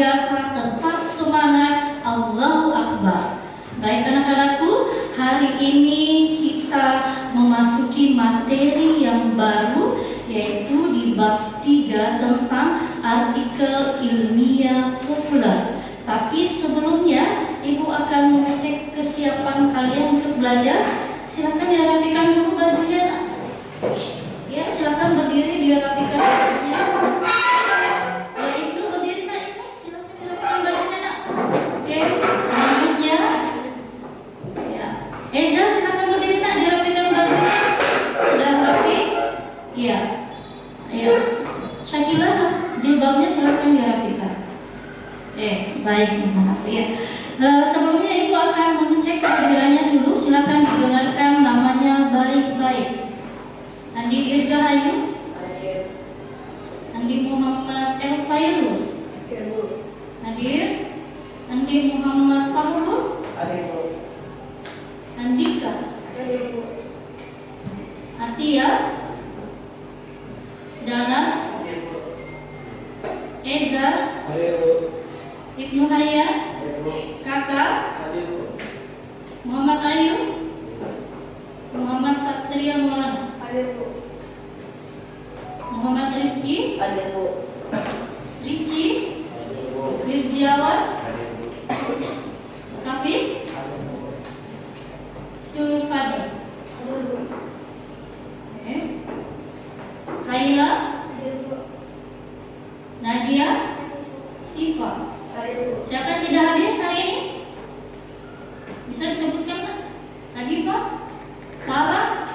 biasa, tetap semangat, Allahu Akbar. Baik anak-anakku, hari ini kita memasuki materi yang baru, yaitu di bab 3 tentang artikel ilmiah populer. Tapi sebelumnya, Ibu akan mengecek kesiapan kalian untuk belajar. Silakan dirapikan dulu bajunya. Ya, silakan berdiri, dirapikan bajunya. Ya, Ibu berdiri nak, Ibu. Silakan dirapikan bajunya nak. Oke, rambutnya. Ya, Eza silakan berdiri nak, dirapikan bajunya. Sudah rapi? Iya. Ayo, Syakila, jilbabnya silakan dirapikan. Baik, ya. Sebelumnya Ibu akan mengecek kehadirannya dulu. Silakan didengarkan namanya baik-baik. Andi Dirgahayu, Andi Muhammad Elfairus, hadir. Andi Muhammad Fahru, Andika, Atia, Dana, Eza, Ibnu Haya, Kakak, Muhammad Ayu, Muhammad Satria Maulana, Muhammad Rifki, Ricci, Wirjiawan, Hafiz, Sulfadil, Kaila, Nadia, Siva. Siapa yang tidak hadir hari ini? Bisa disebutkan kan? Nadifa, Farah,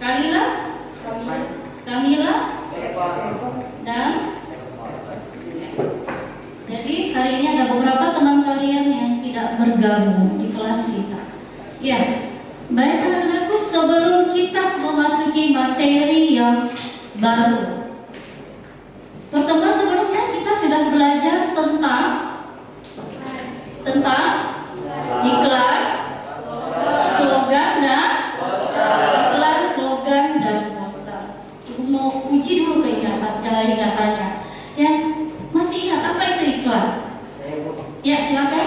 Kalila, Kamila, dan jadi hari ini ada beberapa teman kalian yang tidak bergabung di kelas kita. Ya, baik anak-anakku, sebelum kita memasuki materi yang baru, pertemuan sebelumnya kita sudah belajar tentang iklan, slogan dan iklan, slogan dan poster. Ibu mau uji dulu ingatannya. Ya, masih ingat apa itu iklan? Ya, silakan.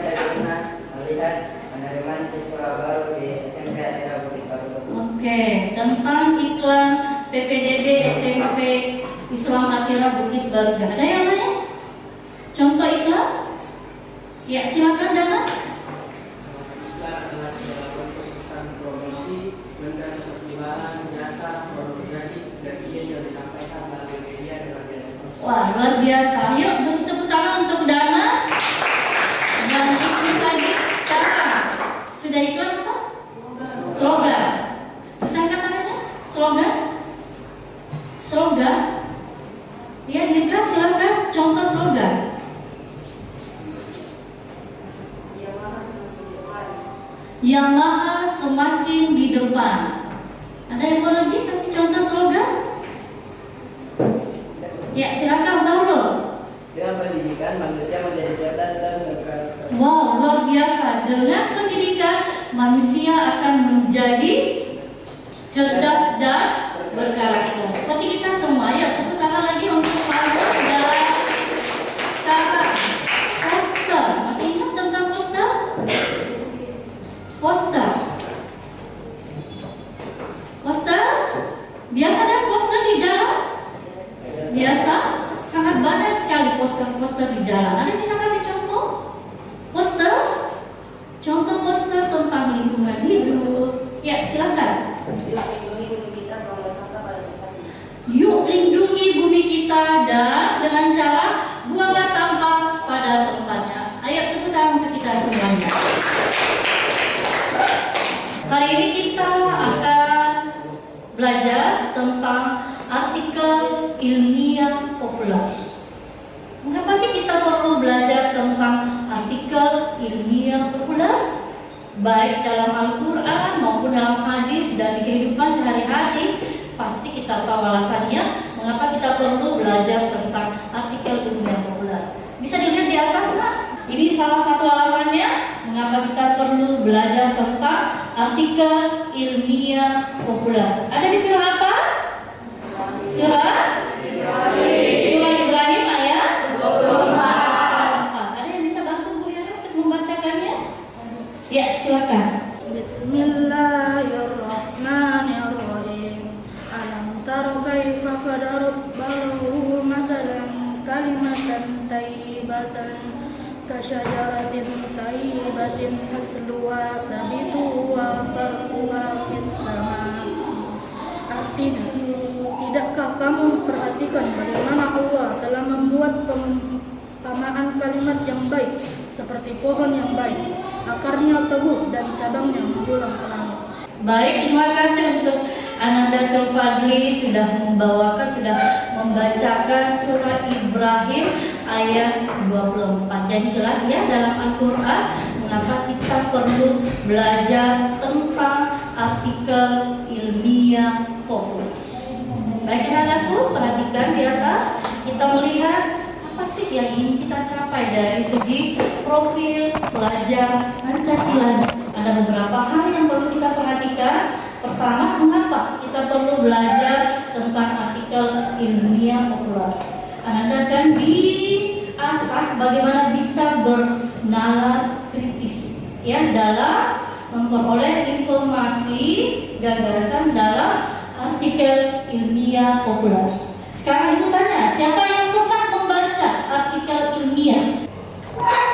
Saya pernah melihat penerimaan siswa baru di SMP Atira Bukit Baru. Oke, tentang iklan PPDB SMP Islam Atira Bukit Baru. Ada yang lain? Contoh iklan? Ya, silakan Dana. Iklan adalah segala bentuk pesan promosi, benda seperti barang, jasa, produk jadi, dan ide yang disampaikan melalui media dengan gaya sosial. Wah, luar biasa. Yuk, beri tepuk tangan untuk Dana. Dan ikut lagi sekarang. Sudah iklan apa? Slogan. Bisa angkat tangannya? Slogan. Ya, Dirga, silakan contoh slogan. Yamaha semakin di depan. Ada yang mau lagi kasih contoh slogan? Ya, silakan Paulo. Dengan pendidikan manusia menjadi cerdas dan berkarakter. Wow, luar biasa. Dengan pendidikan manusia akan menjadi cerdas dan berkarakter. Seperti kita semua, ya, tepuk tangan lagi untuk Paulo dalam cara poster. Masih ingat tentang poster? Poster? Biasa kan poster di jalan? Biasa? Sangat banyak sekali poster-poster di jalan. Ada yang bisa kasih contoh? Poster? Contoh poster tentang lingkungan hidup. Ya, silakan. Yuk lindungi bumi kita dan dengan cara buanglah sampah pada tempatnya. Ayo tepuk tangan untuk kita semuanya. Hari ini kita akan belajar tentang artikel ilmiah populer. Mengapa sih kita perlu belajar tentang artikel ilmiah populer? Baik dalam Al-Quran maupun dalam hadis dan di kehidupan sehari-hari, pasti kita tahu alasannya mengapa kita perlu belajar tentang artikel ilmiah populer. Bisa dilihat di atas, Pak. Ini salah satu alasannya mengapa kita perlu belajar tentang artikel ilmiah populer. Ada di surah apa? Surah syajaratin thayyibatin asluha sabituha farquha fis sama. Artinya, tidakkah kamu memperhatikan bagaimana Allah telah membuat perumpamaan kalimat yang baik seperti pohon yang baik, akarnya teguh dan cabangnya menjulang ke langit. Baik, terima kasih untuk Ananda Sulfadli sudah membacakan surah Ibrahim ayat 24. Jadi jelas ya dalam Al-Quran mengapa kita perlu belajar tentang artikel ilmiah populer. Baik anakku, perhatikan di atas, kita melihat apa sih yang ingin kita capai dari segi profil pelajar Pancasila. Ada beberapa hal yang perlu kita perhatikan. Pertama, mengapa kita perlu belajar tentang artikel ilmiah populer? Ananda kan diasah bagaimana bisa bernalar kritis ya dalam memperoleh informasi gagasan dalam artikel ilmiah populer. Sekarang itu tanya, siapa yang pernah membaca artikel ilmiah?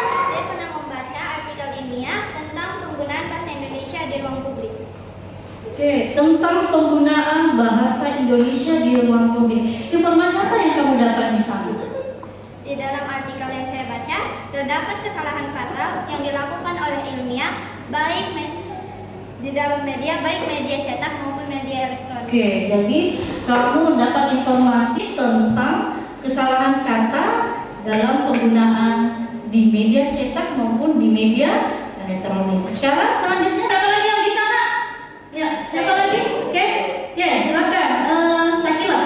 Saya pernah membaca artikel ilmiah tentang penggunaan bahasa Indonesia di ruang publik. Oke, tentang penggunaan bahasa Indonesia di ruang publik. Informasi apa yang kamu dapat di sana? Di dalam artikel yang saya baca, terdapat kesalahan fatal yang dilakukan oleh ilmiah di dalam media, baik media cetak maupun media elektronik. Oke, jadi kamu mendapat informasi tentang kesalahan kata dalam penggunaan di media cetak maupun di media elektronik. Sekarang selanjutnya siapa lagi yang di sana? Ya, siapa lagi? Oke, ya silakan. Sakila.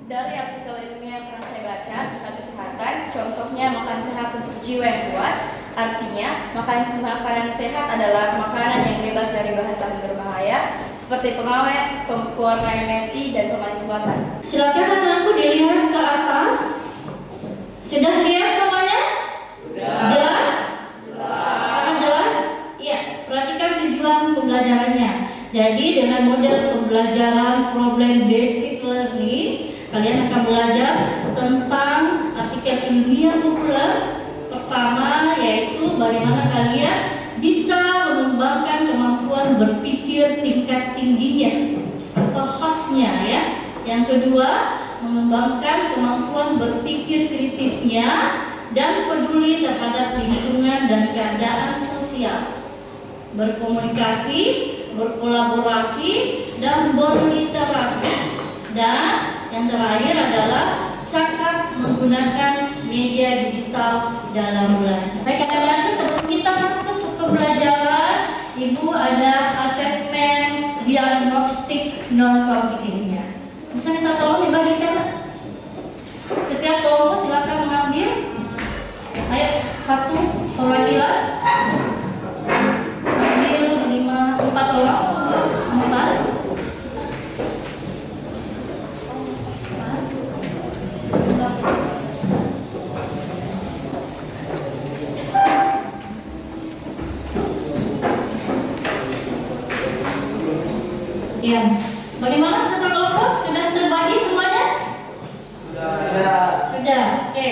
Dari artikel ilmiah yang pernah saya baca tentang kesehatan, contohnya makan sehat untuk jiwa yang kuat. Artinya, makanan sehat adalah makanan yang bebas dari bahan-bahan berbahaya seperti pengawet, pewarna MSI, dan pemanis buatan. Silakan anak-anakku dilihat ke atas. Sudah lihat semuanya? Sudah. Jelas? Sangat jelas? Iya. Perhatikan tujuan pembelajarannya. Jadi dengan model pembelajaran problem basic learning, kalian akan belajar tentang artikel ilmiah populer. Pertama yaitu bagaimana kalian bisa mengembangkan kemampuan berpikir tingkat tingginya atau HOTS-nya ya. Yang kedua, mengembangkan kemampuan berpikir kritisnya dan peduli terhadap lingkungan dan keadaan sosial, berkomunikasi, berkolaborasi, dan berliterasi. Dan yang terakhir adalah cakap menggunakan media digital dalam belajar. Baik anak-anak, sebelum kita masuk ke pembelajaran, Ibu ada asesmen diagnostik non-kognitifnya. Bisa minta tolong dibagikan? Setiap kelompok silakan mengambil. Ayo, satu perwakilan. Ambil 4 orang. 4. Yes. Bagaimana kata kelompok? Sudah terbagi semuanya? Sudah. Oke.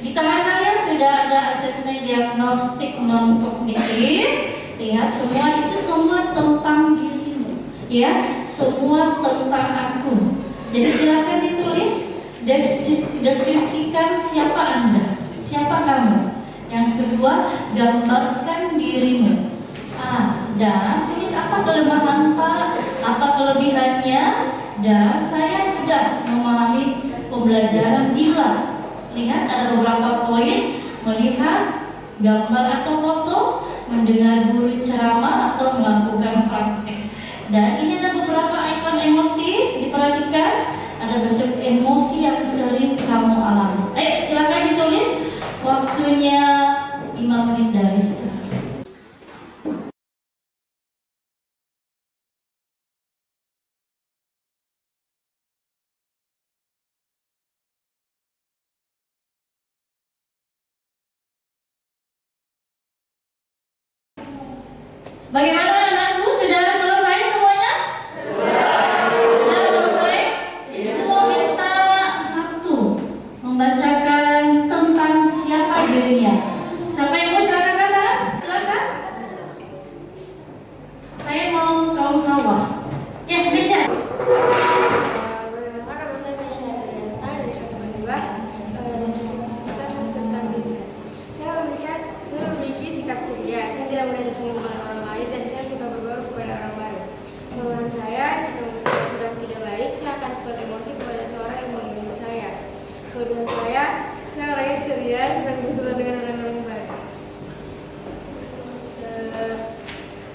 Di tangan kalian sudah ada asesmen diagnostik non kognitif. Lihat semua itu semua tentang dirimu, ya. Semua tentang aku. Jadi silakan ditulis, deskripsikan siapa Anda, siapa kamu. Yang kedua, gambarkan dirimu. Dan tulis apa kelemahan Pak, apa kelebihannya, dan saya sudah memahami pembelajaran bila lihat ada beberapa poin, melihat gambar atau foto, mendengar guru ceramah atau melakukan praktek. Dan ini ada beberapa ikon emotif, diperhatikan ada bentuk emosi yang sering kamu alami. Ayo silakan ditulis, waktunya 5 menit dari sekarang. Bagaimana anakku? Sudah selesai semuanya? Sudah selesai? Mau minta satu membacakan tentang siapa kelebihan saya orangnya ceria, senang berteman dengan orang-orang baru.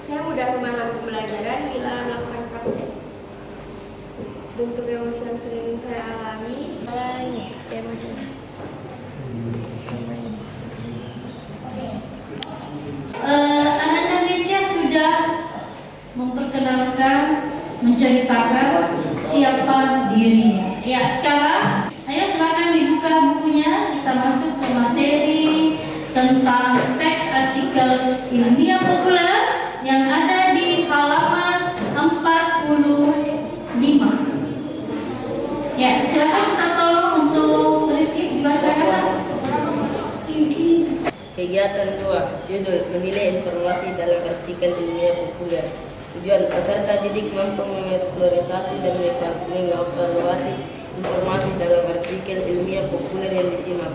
Saya mudah memahami pembelajaran bila melakukan praktek. Bentuk emosi yang sering saya alami adalah emosi. Anak Indonesia sudah memperkenalkan, menceritakan siapa dirinya. Ya, sekarang ayo silakan dibuka bukunya, kita masuk ke materi tentang teks artikel ilmiah populer yang ada di halaman 45. Ya, silakan minta tolong untuk kritik dibacakan. Kegiatan 2, judul menilai informasi dalam artikel ilmiah populer. Tujuan peserta didik mampu mengeksplorasi dan mengevaluasi informasi dalam artikel ilmiah populer yang disimak.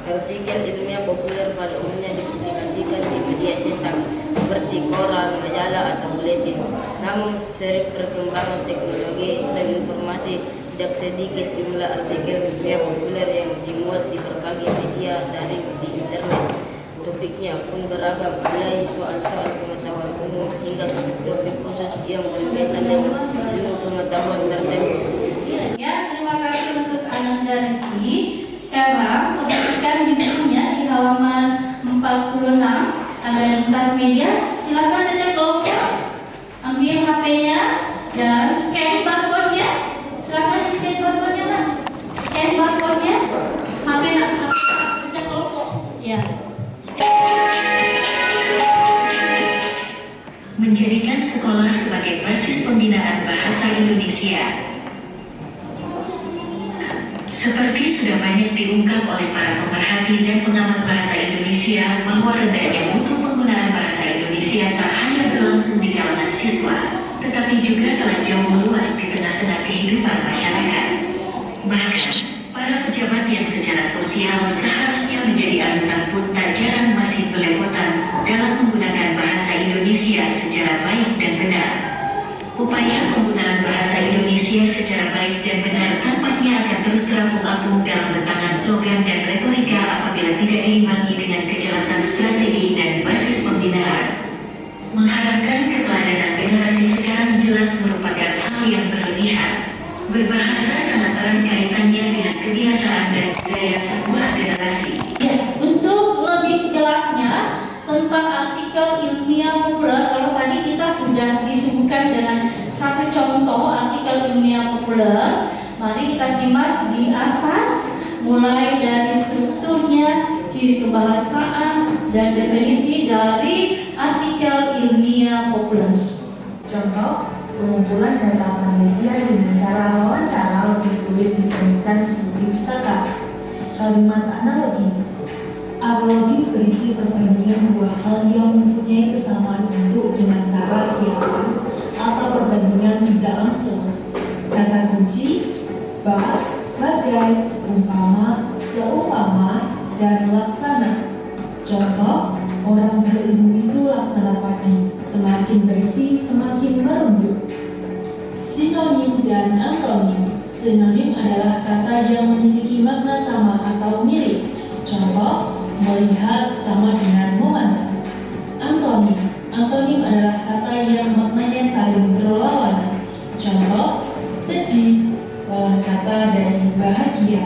Artikel ilmiah populer pada umumnya dipublikasikan di media cetak seperti koran, majalah, atau buletin. Namun seiring perkembangan teknologi dan informasi, tidak sedikit jumlah artikel ilmiah populer yang dimuat di berbagai media daring di internet. Topiknya pun beragam, mulai soal-soal pengetahuan umum hingga topik khusus yang berkaitan dengan ilmu pengetahuan tertentu. Ya, terima kasih untuk Ananda Riki. Sekarang perhatikan di bukunya di halaman 46 ada lintas media. Silakan saja kelompok ambil HP-nya dan scan barcode-nya. Silakan di scan barcode-nya, Nak. Scan barcode-nya. HP Nak, sejak kelompok. Ya. Menjadikan sekolah sebagai basis pembinaan bahasa Indonesia. Seperti sudah banyak diungkap oleh para pemerhati dan pengamat bahasa Indonesia bahwa rendahnya mutu penggunaan bahasa Indonesia tak hanya berlangsung di kalangan siswa, tetapi juga telah jauh meluas di tengah-tengah kehidupan masyarakat. Bahkan, para pejabat yang secara sosial seharusnya menjadi anutan pun tak jarang masih belepotan dalam menggunakan bahasa Indonesia secara baik dan benar. Upaya penggunaan bahasa Indonesia secara baik dan benar tampaknya akan terus terapung-apung dalam bentangan slogan dan retorika apabila tidak diimbangi dengan kejelasan strategi dan basis pembinaan. Mengharapkan keteladanan generasi sekarang jelas merupakan hal yang berlebihan. Berbahasa sangat erat kaitannya dengan kebiasaan dan budaya sebuah generasi. Ya, untuk lebih jelasnya tentang artikel ilmiah populer, kalau tadi kita sudah disebutkan dengan satu contoh artikel ilmiah populer, mari kita simak di atas, mulai dari strukturnya, ciri kebahasaan, dan definisi dari artikel ilmiah populer. Contoh, pengumpulan data media dengan cara wawancara lebih sulit dibandingkan studi pustaka. Kalimat analogi. Analogi berisi perbandingan dua hal yang mempunyai kesamaan bentuk dengan cara kiasan atau perbandingan tidak langsung. Kata kunci, bak, bagai, umpama, seumpama, dan laksana. Contoh, orang berilmu itu laksana padi, semakin berisi semakin merembuk. Sinonim dan antonim. Sinonim adalah kata yang memiliki makna sama atau mirip. Contoh, melihat sama dengan memandang. Antonim. Antonim adalah kata yang maknanya saling berlawanan. Contoh, sedih, lawan kata dari bahagia.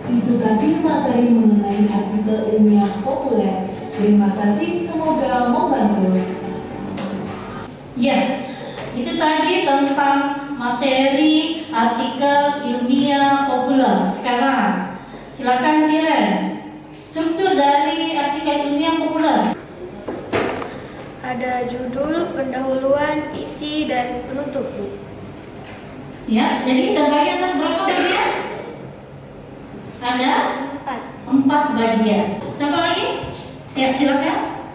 Itu tadi materi mengenai artikel ilmiah populer. Terima kasih, semoga membantu. Ya, itu tadi tentang materi artikel ilmiah populer. Sekarang, silakan Siren. Struktur dari artikel ilmiah populer. Ada judul, pendahuluan, isi, dan penutup. Ya, jadi terbagi atas berapa bagian? Ada 4 bagian. Siapa lagi? Ya, silakan.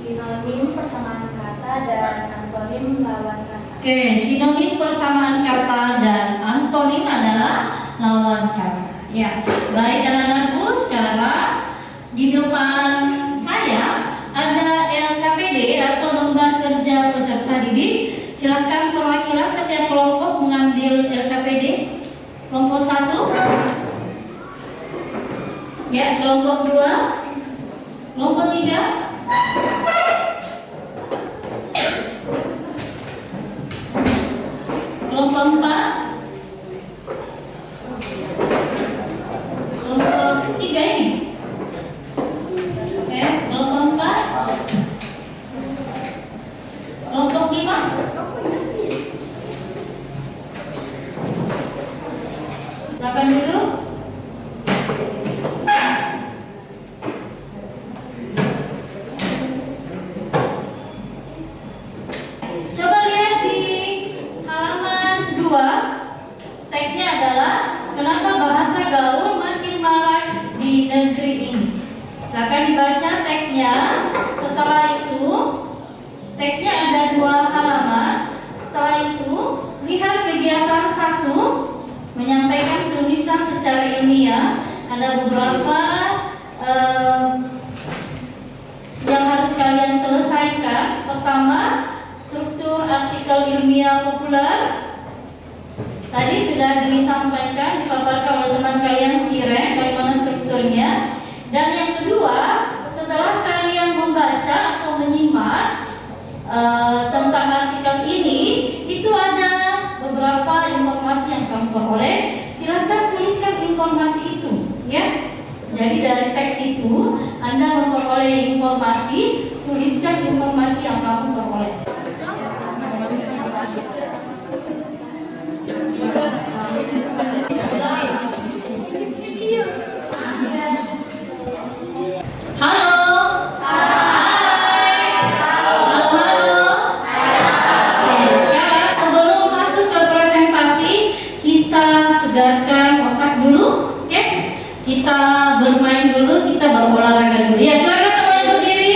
Sinonim, persamaan kata, dan antonim lawan kata. Oke, sinonim persamaan kata dan antonim adalah lawan kata. Ya, baik anak-anakku, sekarang di depan saya ada LKPD atau lembar kerja peserta didik. Silakan perwakilan setiap kelompok mengambil LKPD. Kelompok 1. Ya, kelompok 2, kelompok 3. Kelompok 4. Kelompok 3 ini. Oke, kelompok 4. Kelompok 5. Silakan duduk. Coba lihat di halaman 2. Teksnya adalah kenapa bahasa gaul makin marak di negeri ini. Silakan dibaca teksnya. Setelah itu, teksnya ada 2 halaman. Setelah itu, lihat kegiatan 1, menyampaikan tulisan secara ilmiah. Ada beberapa yang harus kalian selesaikan. Pertama, struktur artikel ilmiah populer. Tadi sudah disampaikan, dipaparkan oleh teman kalian Siren, bagaimana strukturnya. Dan yang kedua, setelah kalian membaca atau menyimak tentang artikel ini, itu ada beberapa informasi yang kamu peroleh. Silakan tuliskan informasi itu, ya. Jadi dari teks itu Anda memperoleh informasi, tuliskan informasi yang kamu peroleh. Halo. Hai. Halo. Oke, sekarang sebelum masuk ke presentasi, kita segarkan otak dulu, oke? Kita bermain dulu, kita berolahraga dulu. Ya, silakan semuanya berdiri.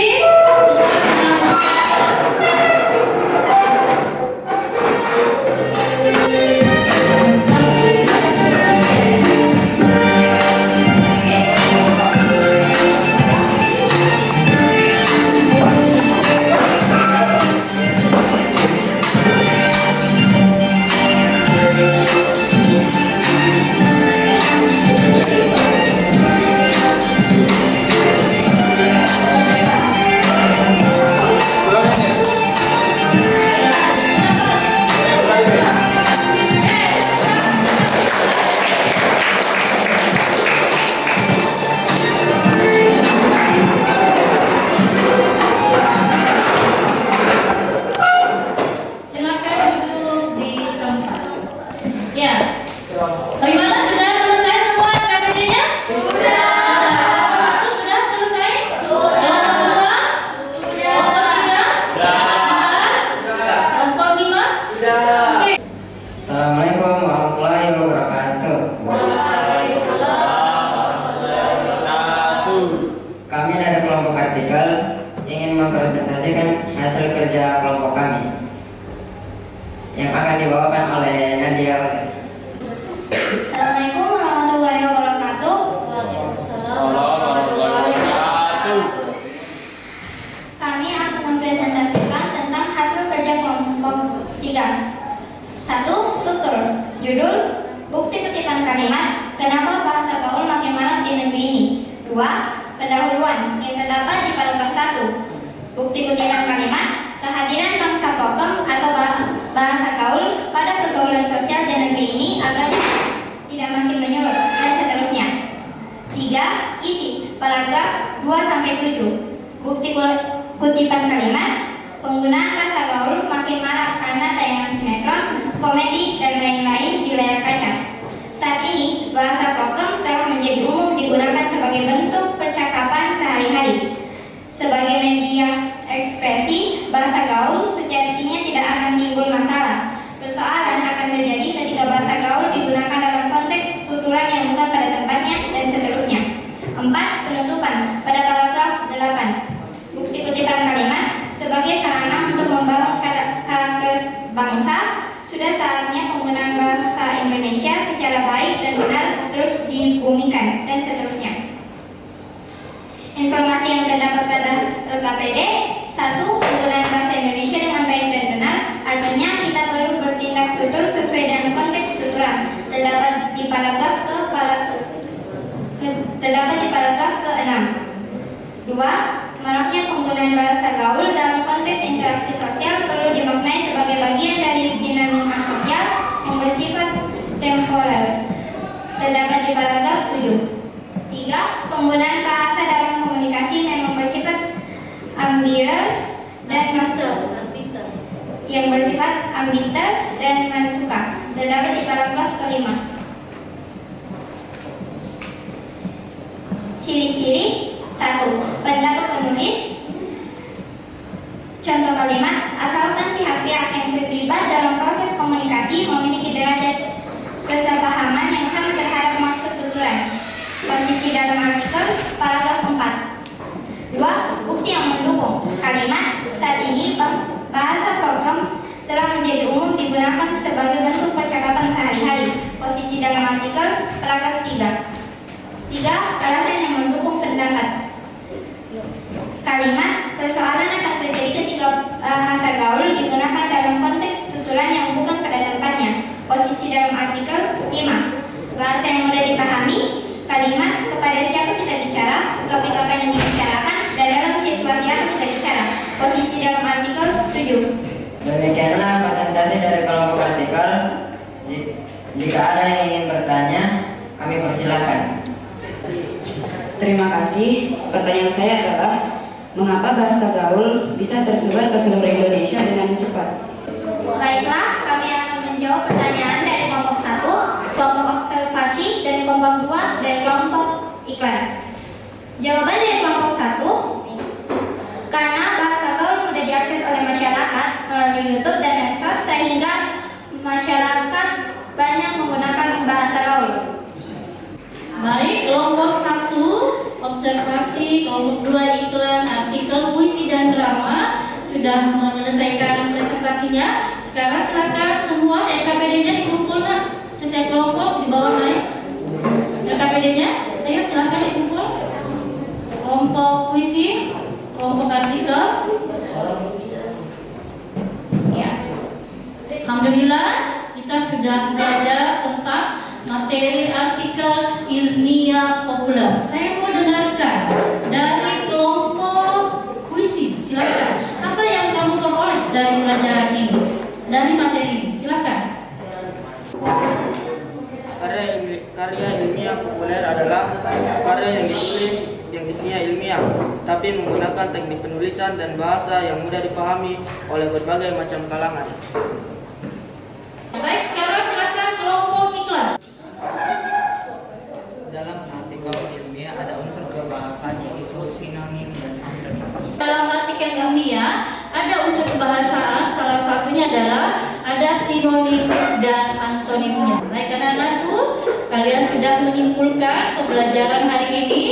Silakan duduk di tempat. Ya. Bagaimana, sudah selesai semua KPD-nya? Sudah. Sudah selesai? Sudah. Kelompok 5? Oke. Assalamualaikum warahmatullahi wabarakatuh. Kami dari kelompok artikel ingin mempresentasikan hasil kerja kelompok kami yang akan dibawakan oleh Nadia. Assalamualaikum warahmatullahi wabarakatuh. Kami akan mempresentasikan tentang hasil kerja kelompok 3. 1. Struktur. Judul: Bukti kutipan kalimat, kenapa bahasa gaul makin marak di negeri ini. 2. Pendahuluan yang terdapat di paragraf 1. Bukti kutipan kalimat, kehadiran bangsa prokem atau bahasa gaul pada pergaulan sosial di negeri ini agar tidak makin menyeluruh, dan seterusnya. 3. Isi paragraf 2-7. Bukti kutipan kalimat, penggunaan bahasa gaul makin marak karena tayangan sinetron, komedi, dan lain-lain di layar kaca. Saat ini, bahasa prokem telah menjadi umum digunakan sebagai bentuk percakapan sehari-hari. Sebagai media ekspresi, bahasa gaul sejatinya tidak akan timbul masalah. Persoalan akan terjadi ketika bahasa gaul digunakan dalam konteks tuturan yang bukan pada tempatnya, dan seterusnya. 4. Penutupan pada paragraf 8. Bukti kutipan kalimat sebagai sarana untuk membangun karakter bangsa. Sudah saatnya penggunaan bahasa Indonesia secara baik dan benar terus dibumikan, dan seterusnya. Informasi yang terdapat pada LKPD. 1. Penggunaan bahasa Indonesia dengan baik dan benar, artinya kita perlu bertindak tutur sesuai dengan konteks tuturan. Terdapat di paragraf bagian dari dinamika sosial yang bersifat temporer. Terdapat di paragraf 7. 3. Penggunaan bahasa dalam komunikasi memang bersifat ambitter dan mensuka. Terdapat di paragraf kelima. Ciri-ciri 1. Pendapat penulis. Contoh kalimat, asalkan pihak-pihak yang terlibat dalam proses komunikasi memiliki derajat kesepahaman yang sama terhadap maksud tuturan. Posisi dalam artikel paragraf 4. 2. Bukti yang mendukung. Kalimat, saat ini bahasa program telah menjadi umum digunakan sebagai bentuk percakapan sehari-hari. Posisi dalam artikel paragraf 3. 3. Alasan yang mendukung pendapat. Kalimat, persoalan akan terjadi ketika bahasa gaul digunakan dalam konteks tuturan yang bukan pada tempatnya. Posisi dalam artikel 5. Bahasa yang mudah dipahami. Kalimat, kepada siapa kita bicara, topik apa yang dibicarakan, dan dalam situasi apa kita bicara. Posisi dalam artikel 7. Demikianlah presentasi dari kelompok artikel. Jika ada yang ingin bertanya, kami persilakan. Terima kasih. Pertanyaan saya adalah, mengapa bahasa gaul bisa tersebar ke seluruh Indonesia dengan cepat? Baiklah, kami akan menjawab pertanyaan dari kelompok 1, kelompok observasi, dan kelompok 2 dari kelompok iklan. Jawaban dari kelompok 1, karena bahasa gaul mudah diakses oleh masyarakat melalui YouTube dan medsos, sehingga masyarakat banyak menggunakan bahasa gaul. Baik, kelompok 1 observasi, kelompok 2 iklan, artikel, puisi dan drama sudah menyelesaikan presentasinya. Sekarang silakan semua LKPD-nya dikumpulkan. Setiap kelompok di bawah naik LKPD-nya. Ayo silakan dikumpul. Kelompok puisi, kelompok artikel. Ya. Alhamdulillah kita sudah belajar tentang materi artikel ilmiah populer. Saya mau dengarkan dari kelompok puisi. Silakan. Apa yang kamu peroleh dari pelajaran ini? Dari materi ini. Silakan. Karya ilmiah populer adalah karya yang ditulis yang isinya ilmiah, tapi menggunakan teknik penulisan dan bahasa yang mudah dipahami oleh berbagai macam kalangan. Baik, sekarang silakan kelompok iklan. Dalam artikel ilmiah ada unsur kebahasaan yaitu sinonim dan antonim. Dalam artikel ilmiah ada unsur kebahasaan, salah satunya adalah ada sinonim dan antonimnya. Baik anak-anakku, kalian sudah menyimpulkan pembelajaran hari ini.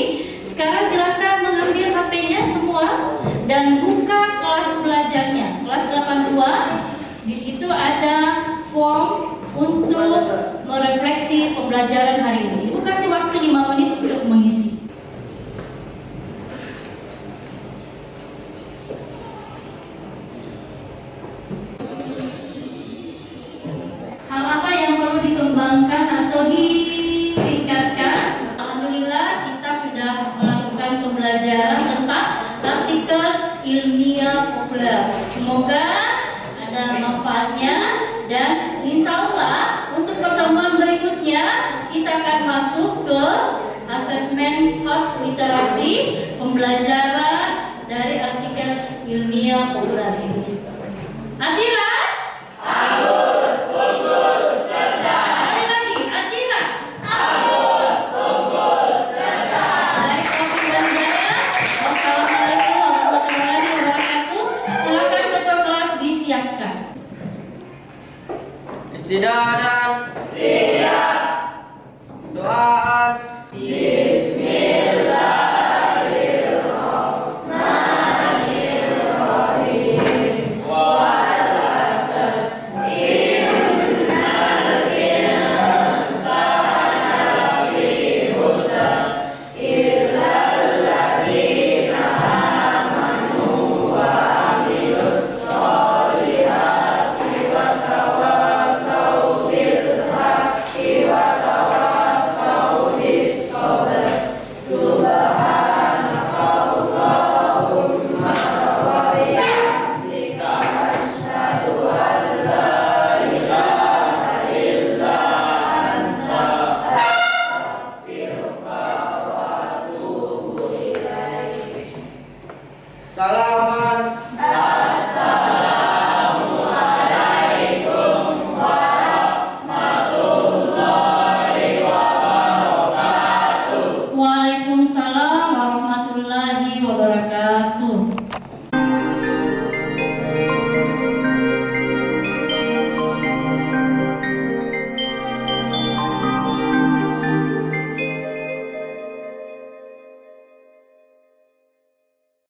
Sekarang silakan mengambil HP-nya semua dan buka kelas belajarnya, kelas 82. Di situ ada form untuk merefleksi pembelajaran hari ini. Ibu kasih waktu 5 menit untuk mengisi. Hal apa yang perlu dikembangkan atau ditingkatkan? Alhamdulillah kita sudah melakukan pembelajaran tentang artikel ilmiah populer. Semoga ada manfaatnya. Dan insya Allah untuk pertemuan berikutnya kita akan masuk ke asesmen khas literasi pembelajaran dari artikel ilmiah populer ini. Adila, anggur, unggul, cerdas. Sekali lagi, Adila, anggur, unggul, cerdas. Baik, Taufik dan Hidayah. Wassalamualaikum warahmatullahi wabarakatuh. Silakan ketua kelas disiapkan. Istidadan siap, doaan